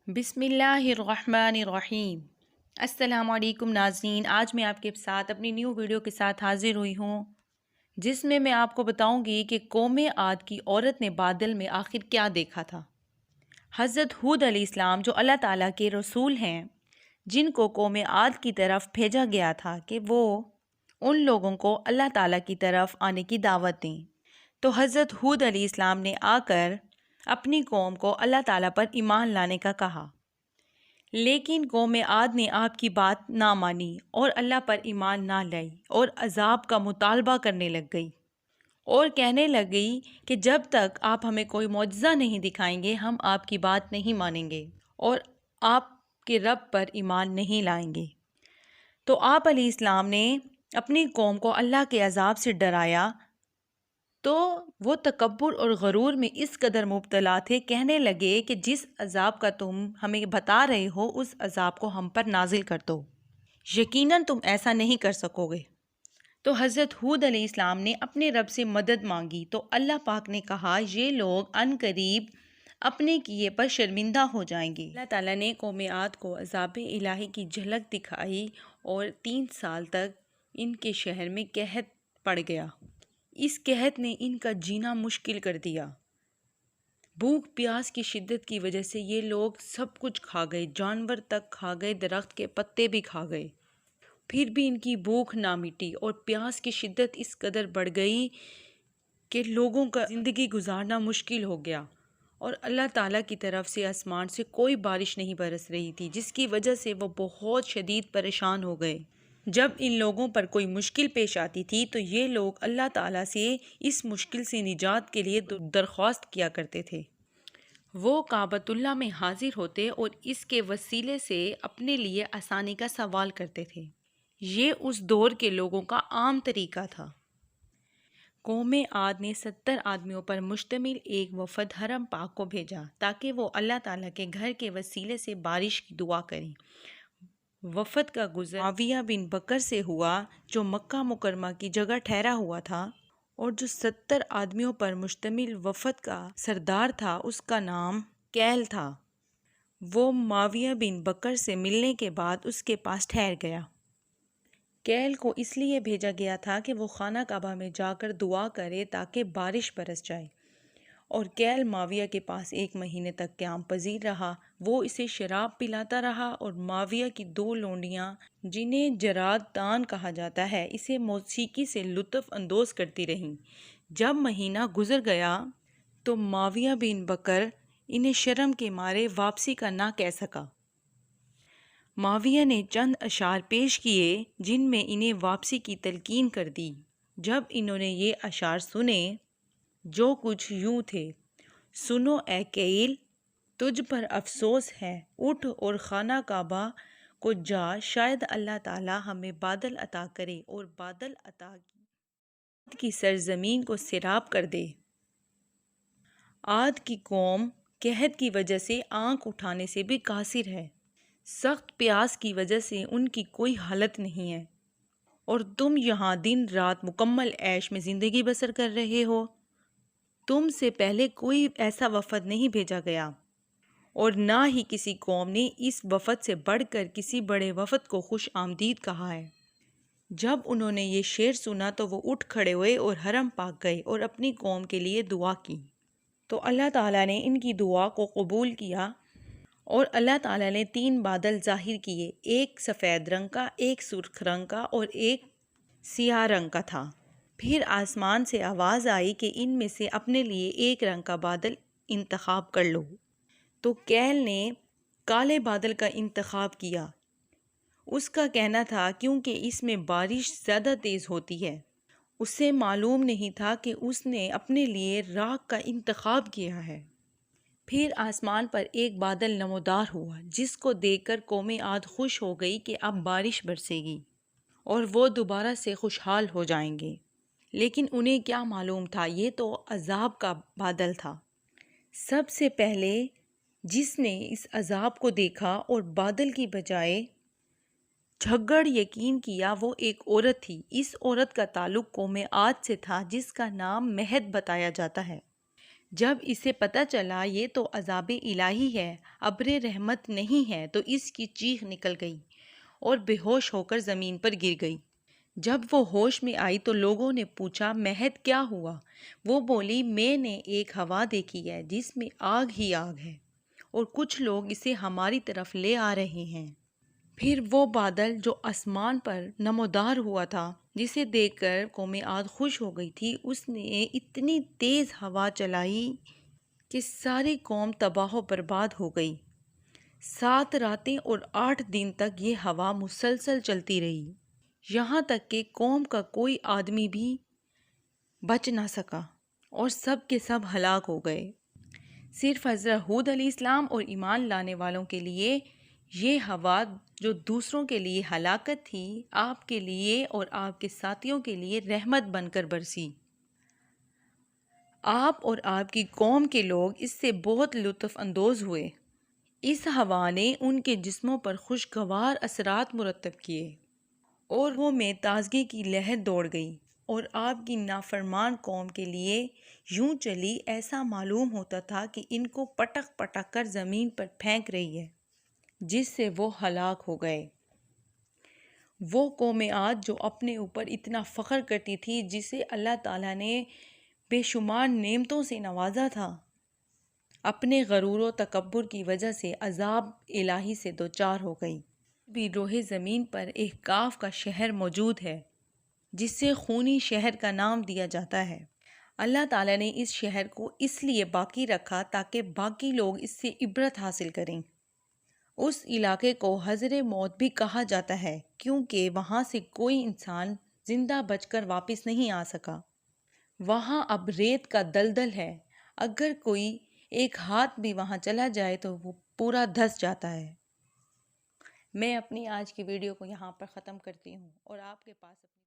بسم اللہ الرحمن الرحیم۔ السلام علیکم ناظرین، آج میں آپ کے ساتھ اپنی نیو ویڈیو کے ساتھ حاضر ہوئی ہوں، جس میں آپ کو بتاؤں گی کہ قوم عاد کی عورت نے بادل میں آخر کیا دیکھا تھا۔ حضرت ہود علیہ السلام جو اللہ تعالیٰ کے رسول ہیں، جن کو قوم عاد کی طرف بھیجا گیا تھا کہ وہ ان لوگوں کو اللہ تعالیٰ کی طرف آنے کی دعوت دیں، تو حضرت ہود علیہ السلام نے آ کر اپنی قوم کو اللہ تعالیٰ پر ایمان لانے کا کہا، لیکن قوم عاد نے آپ کی بات نہ مانی اور اللہ پر ایمان نہ لائی اور عذاب کا مطالبہ کرنے لگ گئی اور کہنے لگ گئی کہ جب تک آپ ہمیں کوئی معجزہ نہیں دکھائیں گے ہم آپ کی بات نہیں مانیں گے اور آپ کے رب پر ایمان نہیں لائیں گے۔ تو آپ علیہ السلام نے اپنی قوم کو اللہ کے عذاب سے ڈرایا، تو وہ تکبر اور غرور میں اس قدر مبتلا تھے، کہنے لگے کہ جس عذاب کا تم ہمیں بتا رہے ہو اس عذاب کو ہم پر نازل کر دو، یقیناً تم ایسا نہیں کر سکو گے۔ تو حضرت ہود علیہ السلام نے اپنے رب سے مدد مانگی، تو اللہ پاک نے کہا یہ لوگ عن قریب اپنے کیے پر شرمندہ ہو جائیں گے۔ اللہ تعالیٰ نے قوم عاد کو عذاب الہی کی جھلک دکھائی اور 3 سال تک ان کے شہر میں قحط پڑ گیا۔ اس قحط نے ان کا جینا مشکل کر دیا۔ بھوک پیاس کی شدت کی وجہ سے یہ لوگ سب کچھ کھا گئے، جانور تک کھا گئے، درخت کے پتے بھی کھا گئے، پھر بھی ان کی بھوک نہ مٹی اور پیاس کی شدت اس قدر بڑھ گئی کہ لوگوں کا زندگی گزارنا مشکل ہو گیا، اور اللہ تعالیٰ کی طرف سے آسمان سے کوئی بارش نہیں برس رہی تھی، جس کی وجہ سے وہ بہت شدید پریشان ہو گئے۔ جب ان لوگوں پر کوئی مشکل پیش آتی تھی تو یہ لوگ اللہ تعالیٰ سے اس مشکل سے نجات کے لیے درخواست کیا کرتے تھے۔ وہ کعبۃ اللہ میں حاضر ہوتے اور اس کے وسیلے سے اپنے لیے آسانی کا سوال کرتے تھے۔ یہ اس دور کے لوگوں کا عام طریقہ تھا۔ قوم عاد نے 70 آدمیوں پر مشتمل ایک وفد حرم پاک کو بھیجا تاکہ وہ اللہ تعالیٰ کے گھر کے وسیلے سے بارش کی دعا کریں۔ وفد کا گزر معاویہ بن بکر سے ہوا، جو مکہ مکرمہ کی جگہ ٹھہرا ہوا تھا، اور جو 70 آدمیوں پر مشتمل وفد کا سردار تھا اس کا نام کیل تھا۔ وہ معاویہ بن بکر سے ملنے کے بعد اس کے پاس ٹھہر گیا۔ کیل کو اس لیے بھیجا گیا تھا کہ وہ خانہ کعبہ میں جا کر دعا کرے تاکہ بارش برس جائے، اور کیل معاویہ کے پاس 1 مہینے تک قیام پذیر رہا۔ وہ اسے شراب پلاتا رہا اور معاویہ کی 2 لونڈیاں جنہیں جراد تان کہا جاتا ہے اسے موسیقی سے لطف اندوز کرتی رہیں۔ جب مہینہ گزر گیا تو معاویہ بن بکر انہیں شرم کے مارے واپسی کا نہ کہہ سکا۔ معاویہ نے چند اشعار پیش کیے جن میں انہیں واپسی کی تلقین کر دی۔ جب انہوں نے یہ اشعار سنے جو کچھ یوں تھے: سنو اے کیل، تجھ پر افسوس ہے، اٹھ اور خانہ کعبہ کو جا، شاید اللہ تعالیٰ ہمیں بادل عطا کرے اور بادل عطا کی سرزمین کو سیراب کر دے۔ عاد کی قوم قحط کی وجہ سے آنکھ اٹھانے سے بھی قاصر ہے، سخت پیاس کی وجہ سے ان کی کوئی حالت نہیں ہے، اور تم یہاں دن رات مکمل عیش میں زندگی بسر کر رہے ہو۔ تم سے پہلے کوئی ایسا وفد نہیں بھیجا گیا، اور نہ ہی کسی قوم نے اس وفد سے بڑھ کر کسی بڑے وفد کو خوش آمدید کہا ہے۔ جب انہوں نے یہ شعر سنا تو وہ اٹھ کھڑے ہوئے اور حرم پاک گئے اور اپنی قوم کے لیے دعا کی، تو اللہ تعالیٰ نے ان کی دعا کو قبول کیا، اور اللہ تعالیٰ نے 3 بادل ظاہر کیے، ایک سفید رنگ کا، ایک سرخ رنگ کا اور ایک سیاہ رنگ کا تھا۔ پھر آسمان سے آواز آئی کہ ان میں سے اپنے لیے ایک رنگ کا بادل انتخاب کر لو، تو کیل نے کالے بادل کا انتخاب کیا۔ اس کا کہنا تھا کیونکہ اس میں بارش زیادہ تیز ہوتی ہے۔ اسے معلوم نہیں تھا کہ اس نے اپنے لیے راکھ کا انتخاب کیا ہے۔ پھر آسمان پر ایک بادل نمودار ہوا جس کو دیکھ کر قوم عاد خوش ہو گئی کہ اب بارش برسے گی اور وہ دوبارہ سے خوشحال ہو جائیں گے، لیکن انہیں کیا معلوم تھا یہ تو عذاب کا بادل تھا۔ سب سے پہلے جس نے اس عذاب کو دیکھا اور بادل کی بجائے جھگڑ یقین کیا وہ ایک عورت تھی۔ اس عورت کا تعلق قوم عاد سے تھا جس کا نام مہد بتایا جاتا ہے۔ جب اسے پتہ چلا یہ تو عذاب الہی ہے، ابر رحمت نہیں ہے، تو اس کی چیخ نکل گئی اور بے ہوش ہو کر زمین پر گر گئی۔ جب وہ ہوش میں آئی تو لوگوں نے پوچھا مہد کیا ہوا؟ وہ بولی میں نے ایک ہوا دیکھی ہے جس میں آگ ہی آگ ہے اور کچھ لوگ اسے ہماری طرف لے آ رہے ہیں۔ پھر وہ بادل جو آسمان پر نمودار ہوا تھا، جسے دیکھ کر قوم عاد خوش ہو گئی تھی، اس نے اتنی تیز ہوا چلائی کہ ساری قوم تباہ و برباد ہو گئی۔ 7 راتیں اور 8 دن تک یہ ہوا مسلسل چلتی رہی، یہاں تک کہ قوم کا کوئی آدمی بھی بچ نہ سکا اور سب کے سب ہلاک ہو گئے۔ صرف حضرت ہود علیہ السلام اور ایمان لانے والوں کے لیے یہ ہوا جو دوسروں کے لیے ہلاکت تھی، آپ کے لیے اور آپ کے ساتھیوں کے لیے رحمت بن کر برسی۔ آپ اور آپ کی قوم کے لوگ اس سے بہت لطف اندوز ہوئے۔ اس ہوا نے ان کے جسموں پر خوشگوار اثرات مرتب کیے اور وہ میں تازگی کی لہر دوڑ گئی اور آپ کی نافرمان قوم کے لیے یوں چلی ایسا معلوم ہوتا تھا کہ ان کو پٹک پٹک کر زمین پر پھینک رہی ہے، جس سے وہ ہلاک ہو گئے۔ وہ قوم عاد جو اپنے اوپر اتنا فخر کرتی تھی، جسے اللہ تعالیٰ نے بے شمار نعمتوں سے نوازا تھا، اپنے غرور و تکبر کی وجہ سے عذاب الہی سے دوچار ہو گئی۔ بھی روح زمین پر ایک کاف کا شہر موجود ہے جسے خونی شہر کا نام دیا جاتا ہے۔ اللہ تعالیٰ نے اس شہر کو اس لیے باقی رکھا تاکہ باقی لوگ اس سے عبرت حاصل کریں۔ اس علاقے کو حضر موت بھی کہا جاتا ہے کیونکہ وہاں سے کوئی انسان زندہ بچ کر واپس نہیں آ سکا۔ وہاں اب ریت کا دلدل ہے، اگر کوئی ایک ہاتھ بھی وہاں چلا جائے تو وہ پورا دھس جاتا ہے۔ میں اپنی آج کی ویڈیو کو یہاں پر ختم کرتی ہوں اور آپ کے پاس